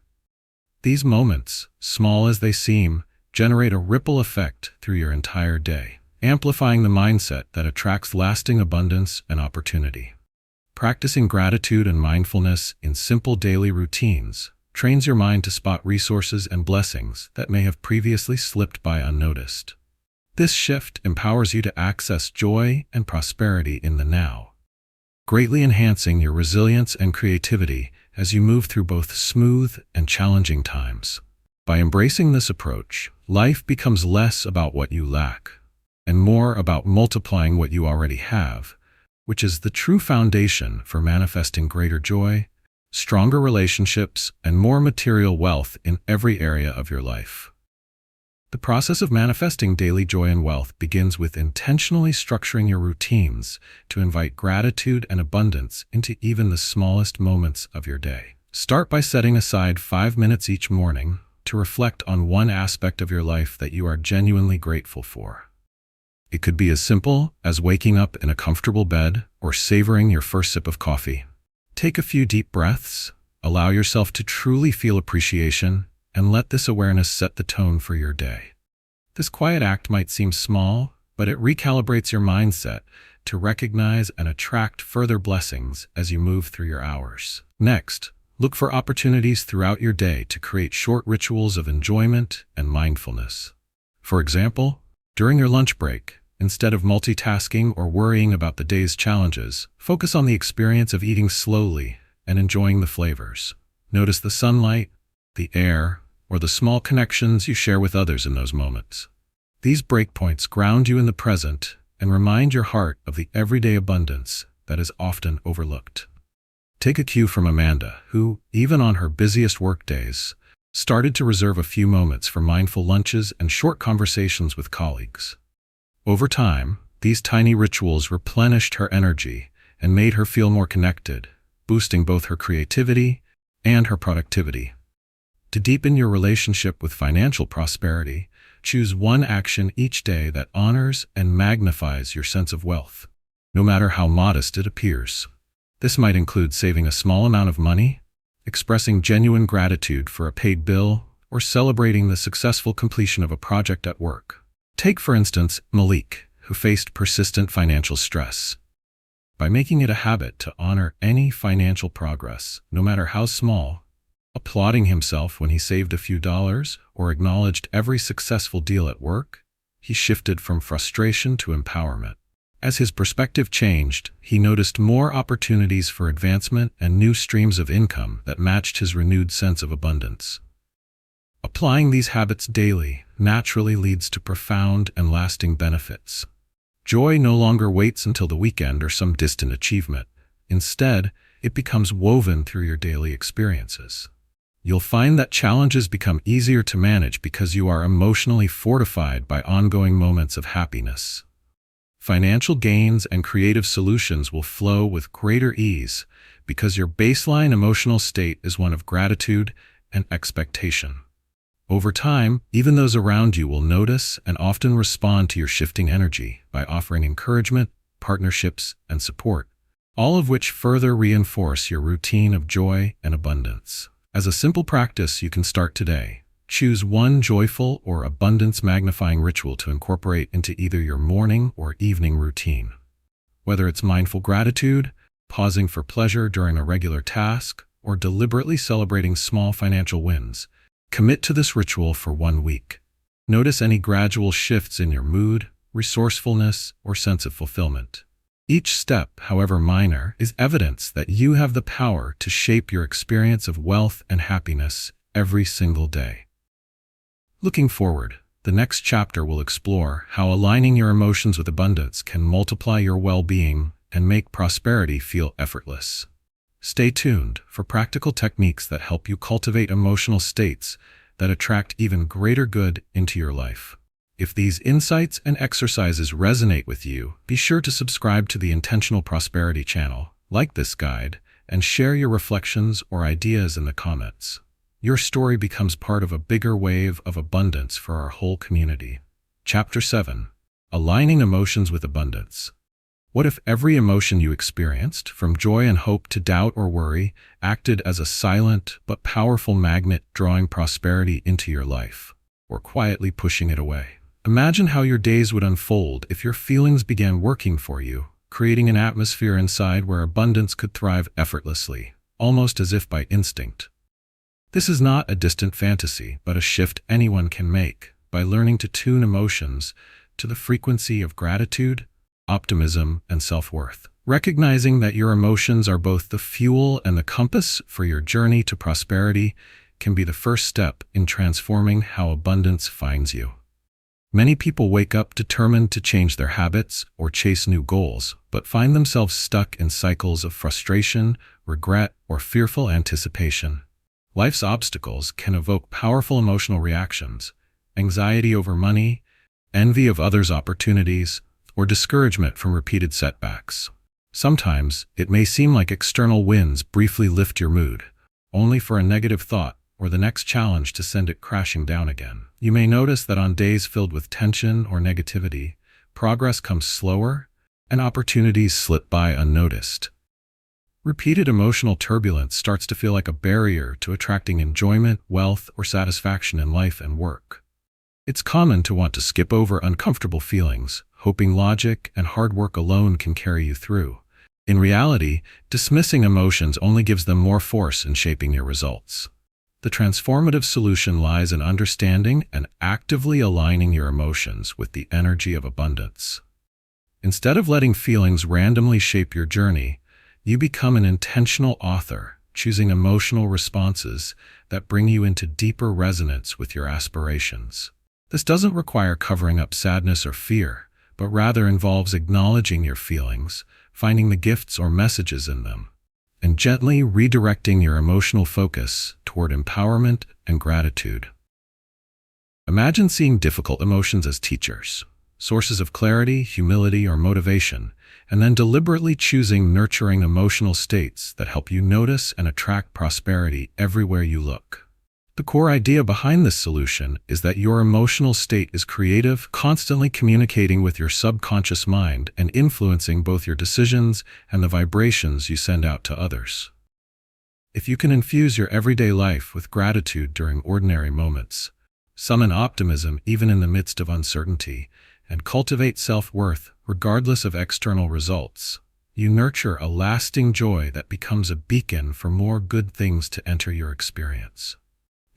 These moments, small as they seem, generate a ripple effect through your entire day, amplifying the mindset that attracts lasting abundance and opportunity. Practicing gratitude and mindfulness in simple daily routines trains your mind to spot resources and blessings that may have previously slipped by unnoticed. This shift empowers you to access joy and prosperity in the now, greatly enhancing your resilience and creativity as you move through both smooth and challenging times. By embracing this approach, life becomes less about what you lack and more about multiplying what you already have, which is the true foundation for manifesting greater joy, stronger relationships, and more material wealth in every area of your life. The process of manifesting daily joy and wealth begins with intentionally structuring your routines to invite gratitude and abundance into even the smallest moments of your day. Start by setting aside 5 minutes each morning to reflect on one aspect of your life that you are genuinely grateful for. It could be as simple as waking up in a comfortable bed or savoring your first sip of coffee. Take a few deep breaths, allow yourself to truly feel appreciation, and let this awareness set the tone for your day. This quiet act might seem small, but it recalibrates your mindset to recognize and attract further blessings as you move through your hours. Next, look for opportunities throughout your day to create short rituals of enjoyment and mindfulness. For example, during your lunch break, instead of multitasking or worrying about the day's challenges, focus on the experience of eating slowly and enjoying the flavors. Notice the sunlight, the air, or the small connections you share with others in those moments. These breakpoints ground you in the present and remind your heart of the everyday abundance that is often overlooked. Take a cue from Amanda, who, even on her busiest work days, started to reserve a few moments for mindful lunches and short conversations with colleagues. Over time, these tiny rituals replenished her energy and made her feel more connected, boosting both her creativity and her productivity. To deepen your relationship with financial prosperity, choose one action each day that honors and magnifies your sense of wealth, no matter how modest it appears. This might include saving a small amount of money, expressing genuine gratitude for a paid bill, or celebrating the successful completion of a project at work. Take, for instance, Malik, who faced persistent financial stress. by making it a habit to honor any financial progress, no matter how small, applauding himself when he saved a few dollars or acknowledged every successful deal at work, he shifted from frustration to empowerment. As his perspective changed, he noticed more opportunities for advancement and new streams of income that matched his renewed sense of abundance. Applying these habits daily naturally leads to profound and lasting benefits. Joy no longer waits until the weekend or some distant achievement. Instead, it becomes woven through your daily experiences. You'll find that challenges become easier to manage because you are emotionally fortified by ongoing moments of happiness. Financial gains and creative solutions will flow with greater ease because your baseline emotional state is one of gratitude and expectation. Over time, even those around you will notice and often respond to your shifting energy by offering encouragement, partnerships, and support, all of which further reinforce your routine of joy and abundance. As a simple practice you can start today, choose one joyful or abundance-magnifying ritual to incorporate into either your morning or evening routine. Whether it's mindful gratitude, pausing for pleasure during a regular task, or deliberately celebrating small financial wins, commit to this ritual for 1 week. Notice any gradual shifts in your mood, resourcefulness, or sense of fulfillment. Each step, however minor, is evidence that you have the power to shape your experience of wealth and happiness every single day. Looking forward, the next chapter will explore how aligning your emotions with abundance can multiply your well-being and make prosperity feel effortless. Stay tuned for practical techniques that help you cultivate emotional states that attract even greater good into your life. If these insights and exercises resonate with you, be sure to subscribe to the Intentional Prosperity channel, like this guide, and share your reflections or ideas in the comments. Your story becomes part of a bigger wave of abundance for our whole community. Chapter 7. Aligning Emotions with Abundance. What if every emotion you experienced, from joy and hope to doubt or worry, acted as a silent but powerful magnet drawing prosperity into your life, or quietly pushing it away? Imagine how your days would unfold if your feelings began working for you, creating an atmosphere inside where abundance could thrive effortlessly, almost as if by instinct. This is not a distant fantasy, but a shift anyone can make by learning to tune emotions to the frequency of gratitude, optimism, and self-worth. Recognizing that your emotions are both the fuel and the compass for your journey to prosperity can be the first step in transforming how abundance finds you. Many people wake up determined to change their habits or chase new goals, but find themselves stuck in cycles of frustration, regret, or fearful anticipation. Life's obstacles can evoke powerful emotional reactions: anxiety over money, envy of others' opportunities, or discouragement from repeated setbacks. Sometimes, it may seem like external wins briefly lift your mood, only for a negative thought or the next challenge to send it crashing down again. You may notice that on days filled with tension or negativity, progress comes slower and opportunities slip by unnoticed. Repeated emotional turbulence starts to feel like a barrier to attracting enjoyment, wealth, or satisfaction in life and work. It's common to want to skip over uncomfortable feelings, hoping logic and hard work alone can carry you through. In reality, dismissing emotions only gives them more force in shaping your results. The transformative solution lies in understanding and actively aligning your emotions with the energy of abundance. Instead of letting feelings randomly shape your journey, you become an intentional author, choosing emotional responses that bring you into deeper resonance with your aspirations. This doesn't require covering up sadness or fear, but rather involves acknowledging your feelings, finding the gifts or messages in them, and gently redirecting your emotional focus toward empowerment and gratitude. Imagine seeing difficult emotions as teachers, sources of clarity, humility, or motivation, and then deliberately choosing nurturing emotional states that help you notice and attract prosperity everywhere you look. The core idea behind this solution is that your emotional state is creative, constantly communicating with your subconscious mind and influencing both your decisions and the vibrations you send out to others. If you can infuse your everyday life with gratitude during ordinary moments, summon optimism even in the midst of uncertainty, and cultivate self-worth regardless of external results, you nurture a lasting joy that becomes a beacon for more good things to enter your experience.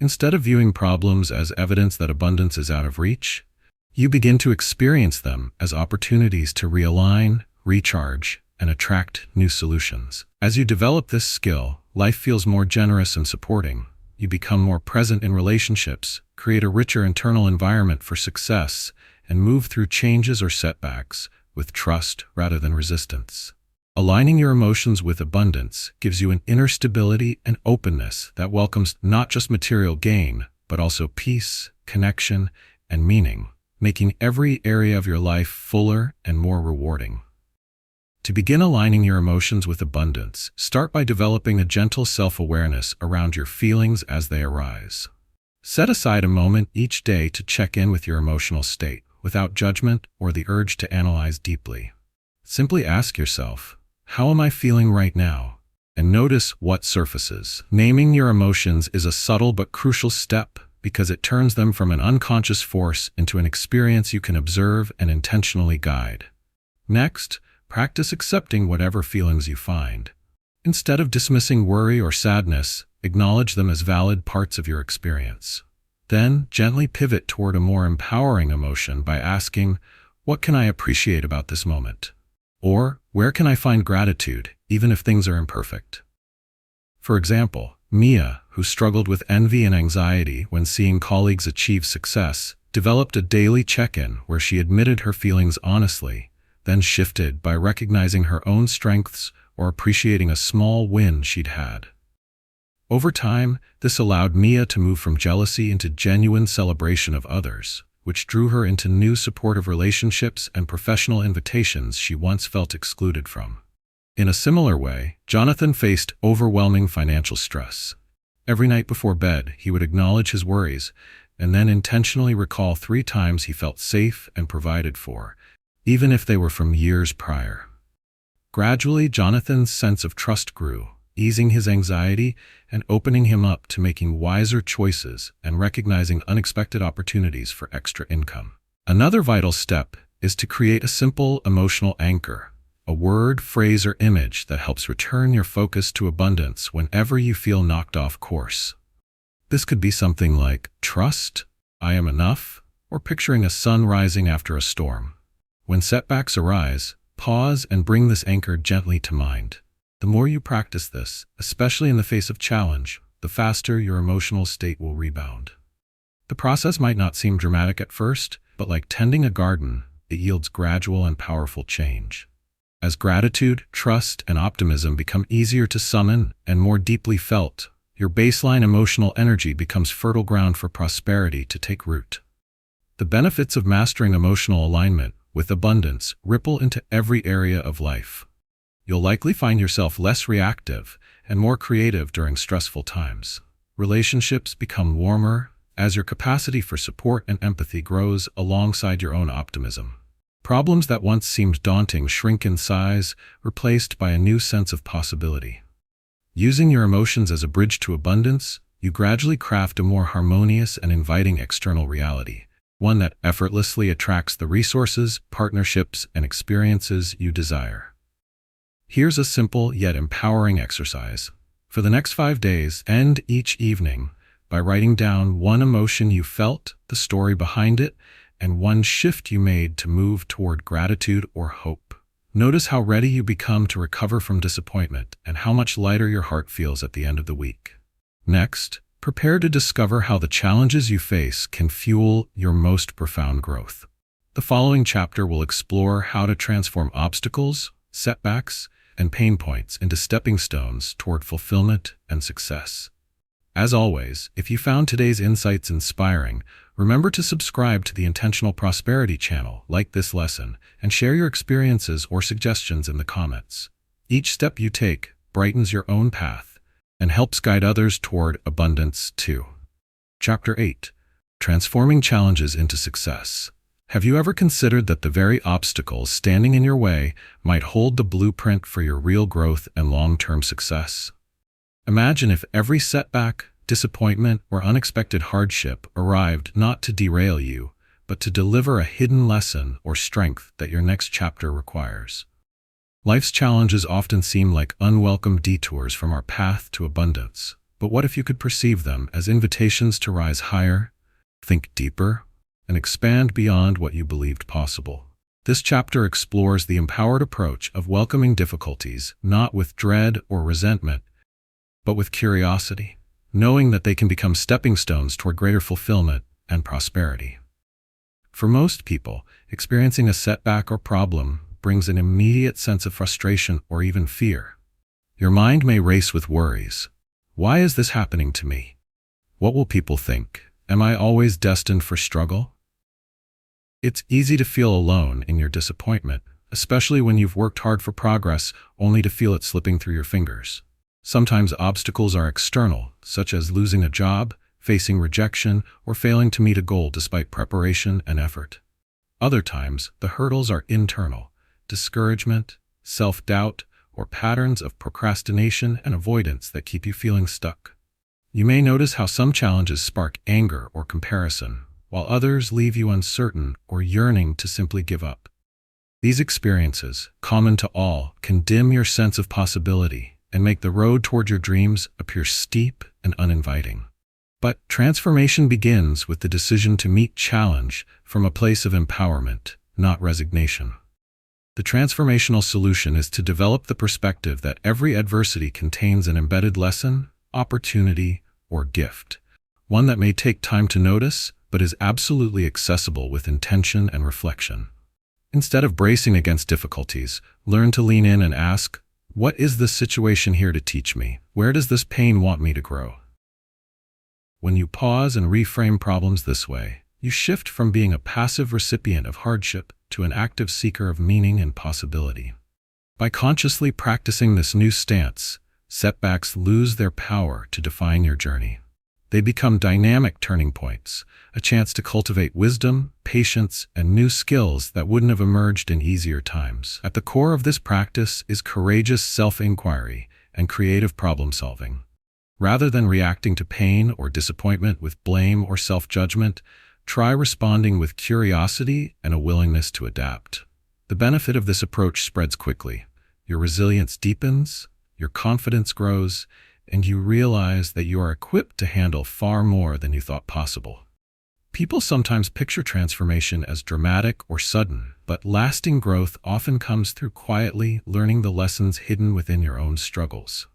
Instead of viewing problems as evidence that abundance is out of reach, you begin to experience them as opportunities to realign, recharge, and attract new solutions. As you develop this skill, life feels more generous and supporting. You become more present in relationships, create a richer internal environment for success, and move through changes or setbacks with trust rather than resistance. Aligning your emotions with abundance gives you an inner stability and openness that welcomes not just material gain, but also peace, connection, and meaning, making every area of your life fuller and more rewarding. To begin aligning your emotions with abundance, start by developing a gentle self-awareness around your feelings as they arise. Set aside a moment each day to check in with your emotional state, without judgment or the urge to analyze deeply. Simply ask yourself, how am I feeling right now? And notice what surfaces. Naming your emotions is a subtle but crucial step because it turns them from an unconscious force into an experience you can observe and intentionally guide. Next, practice accepting whatever feelings you find. Instead of dismissing worry or sadness, acknowledge them as valid parts of your experience. Then, gently pivot toward a more empowering emotion by asking, what can I appreciate about this moment? Or, where can I find gratitude, even if things are imperfect? For example, Mia, who struggled with envy and anxiety when seeing colleagues achieve success, developed a daily check-in where she admitted her feelings honestly, then shifted by recognizing her own strengths or appreciating a small win she'd had. Over time, this allowed Mia to move from jealousy into genuine celebration of others, which drew her into new supportive relationships and professional invitations she once felt excluded from. In a similar way, Jonathan faced overwhelming financial stress. Every night before bed, he would acknowledge his worries and then intentionally recall 3 times he felt safe and provided for, even if they were from years prior. Gradually, Jonathan's sense of trust grew, easing his anxiety and opening him up to making wiser choices and recognizing unexpected opportunities for extra income. Another vital step is to create a simple emotional anchor, a word, phrase, or image that helps return your focus to abundance whenever you feel knocked off course. This could be something like trust, I am enough, or picturing a sun rising after a storm. When setbacks arise, pause and bring this anchor gently to mind. The more you practice this, especially in the face of challenge, the faster your emotional state will rebound. The process might not seem dramatic at first, but like tending a garden, it yields gradual and powerful change. As gratitude, trust, and optimism become easier to summon and more deeply felt, your baseline emotional energy becomes fertile ground for prosperity to take root. The benefits of mastering emotional alignment with abundance ripple into every area of life. You'll likely find yourself less reactive and more creative during stressful times. Relationships become warmer as your capacity for support and empathy grows alongside your own optimism. Problems that once seemed daunting shrink in size, replaced by a new sense of possibility. Using your emotions as a bridge to abundance, you gradually craft a more harmonious and inviting external reality, one that effortlessly attracts the resources, partnerships, and experiences you desire. Here's a simple yet empowering exercise. For the next 5 days, end each evening by writing down one emotion you felt, the story behind it, and one shift you made to move toward gratitude or hope. Notice how ready you become to recover from disappointment and how much lighter your heart feels at the end of the week. Next, prepare to discover how the challenges you face can fuel your most profound growth. The following chapter will explore how to transform obstacles, setbacks, and pain points into stepping stones toward fulfillment and success. As always, if you found today's insights inspiring, remember to subscribe to the Intentional Prosperity channel, like this lesson, and share your experiences or suggestions in the comments. Each step you take brightens your own path and helps guide others toward abundance too. Chapter 8. Transforming Challenges into Success. Have you ever considered that the very obstacles standing in your way might hold the blueprint for your real growth and long-term success? Imagine if every setback, disappointment, or unexpected hardship arrived not to derail you, but to deliver a hidden lesson or strength that your next chapter requires. Life's challenges often seem like unwelcome detours from our path to abundance. But what if you could perceive them as invitations to rise higher, think deeper, and expand beyond what you believed possible? This chapter explores the empowered approach of welcoming difficulties, not with dread or resentment, but with curiosity, knowing that they can become stepping stones toward greater fulfillment and prosperity. For most people, experiencing a setback or problem brings an immediate sense of frustration or even fear. Your mind may race with worries. Why is this happening to me? What will people think? Am I always destined for struggle? It's easy to feel alone in your disappointment, especially when you've worked hard for progress only to feel it slipping through your fingers. Sometimes obstacles are external, such as losing a job, facing rejection, or failing to meet a goal despite preparation and effort. Other times, the hurdles are internal: discouragement, self-doubt, or patterns of procrastination and avoidance that keep you feeling stuck. You may notice how some challenges spark anger or comparison, while others leave you uncertain or yearning to simply give up. These experiences, common to all, can dim your sense of possibility and make the road toward your dreams appear steep and uninviting. But transformation begins with the decision to meet challenge from a place of empowerment, not resignation. The transformational solution is to develop the perspective that every adversity contains an embedded lesson, opportunity, or gift, one that may take time to notice, but is absolutely accessible with intention and reflection. Instead of bracing against difficulties, learn to lean in and ask, what is this situation here to teach me? Where does this pain want me to grow? When you pause and reframe problems this way, you shift from being a passive recipient of hardship to an active seeker of meaning and possibility. By consciously practicing this new stance, setbacks lose their power to define your journey. They become dynamic turning points, a chance to cultivate wisdom, patience, and new skills that wouldn't have emerged in easier times. At the core of this practice is courageous self-inquiry and creative problem-solving. Rather than reacting to pain or disappointment with blame or self-judgment, try responding with curiosity and a willingness to adapt. The benefit of this approach spreads quickly. Your resilience deepens, your confidence grows, and you realize that you are equipped to handle far more than you thought possible. People sometimes picture transformation as dramatic or sudden, but lasting growth often comes through quietly learning the lessons hidden within your own struggles.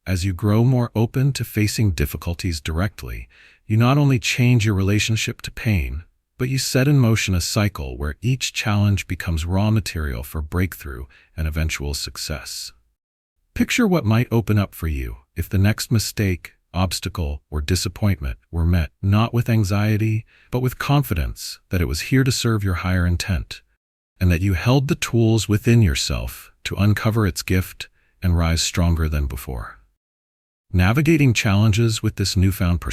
As you grow more open to facing difficulties directly, you not only change your relationship to pain, but you set in motion a cycle where each challenge becomes raw material for breakthrough and eventual success. Picture what might open up for you if the next mistake, obstacle, or disappointment were met not with anxiety, but with confidence that it was here to serve your higher intent, and that you held the tools within yourself to uncover its gift and rise stronger than before. Navigating challenges with this newfound perspective